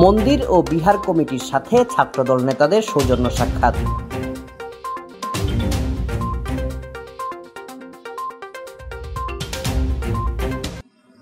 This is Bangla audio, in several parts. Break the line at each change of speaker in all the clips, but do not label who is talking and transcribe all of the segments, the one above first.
মন্দির ও বিহার কমিটির সাথে ছাত্রদল নেতাদের সৌজন্য সাক্ষাৎ।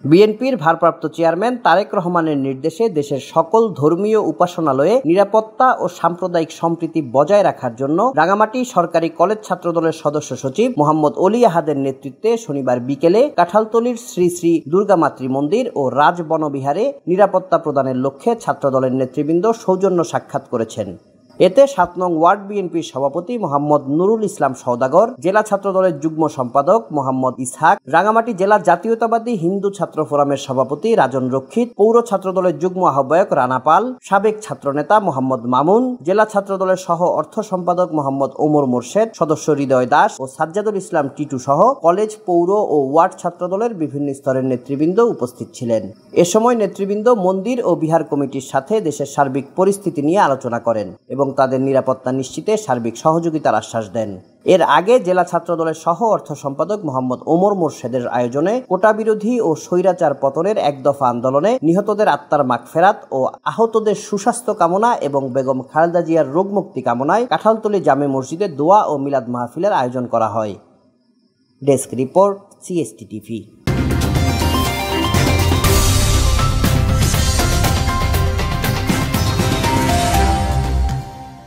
বিএনপির ভারপ্রাপ্ত চেয়ারম্যান তারেক রহমানের নির্দেশে দেশের সকল ধর্মীয় উপাসনালয়ে নিরাপত্তা ও সাম্প্রদায়িক সম্প্রীতি বজায় রাখার জন্য রাঙামাটি সরকারি কলেজ ছাত্রদলের সদস্য সচিব মোহাম্মদ অলি আহাদের নেতৃত্বে শনিবার বিকেলে কাঁঠালতলীর শ্রী শ্রী দুর্গামাতৃ মন্দির ও রাজবনবিহারে নিরাপত্তা প্রদানের লক্ষ্যে ছাত্রদলের নেতৃবৃন্দ সৌজন্য সাক্ষাৎ করেছেন। এতে ৭ নং ওয়ার্ড বিএনপির সভাপতি মোহাম্মদ নুরুল ইসলাম সওদাগর, জেলা ছাত্রদলের যুগ্ম সম্পাদক মোহাম্মদ ইসহাক, রাঙামাটি জেলা জাতীয়তাবাদী হিন্দু ছাত্র ফোরামের সভাপতি রাজন রক্ষিত, পৌর ছাত্রদলের যুগ্ম আহ্বায়ক রানা পাল, সাবেক ছাত্রনেতা মোহাম্মদ মামুন, জেলা ছাত্রদলের সহ অর্থ সম্পাদক মোহাম্মদ ওমর মোর্শেদ, সদস্য হৃদয় দাস ও সাজ্জাদুল ইসলাম টিটু সহ কলেজ, পৌর ও ওয়ার্ড ছাত্রদলের বিভিন্ন স্তরের নেতৃবৃন্দ উপস্থিত ছিলেন। এ সময় নেতৃবৃন্দ মন্দির ও বিহার কমিটির সাথে দেশের সার্বিক পরিস্থিতি নিয়ে আলোচনা করেন এবং তাদের নিরাপত্তা নিশ্চিতে সার্বিক সহযোগিতার আশ্বাস দেন। এর আগে জেলা ছাত্রদলের সহ অর্থ সম্পাদক মোহাম্মদ ওমর মোর্শেদের আয়োজনে কোটা বিরোধী ও স্বৈরাচার পতনের এক দফা আন্দোলনে নিহতদের আত্মার মাগফেরাত ও আহতদের সুস্বাস্থ্য কামনা এবং বেগম খালেদা জিয়ার রোগমুক্তি কামনায় কাঁঠালতলী জামে মসজিদে দোয়া ও মিলাদ মাহফিলের আয়োজন করা হয়। Desk report, CST TV।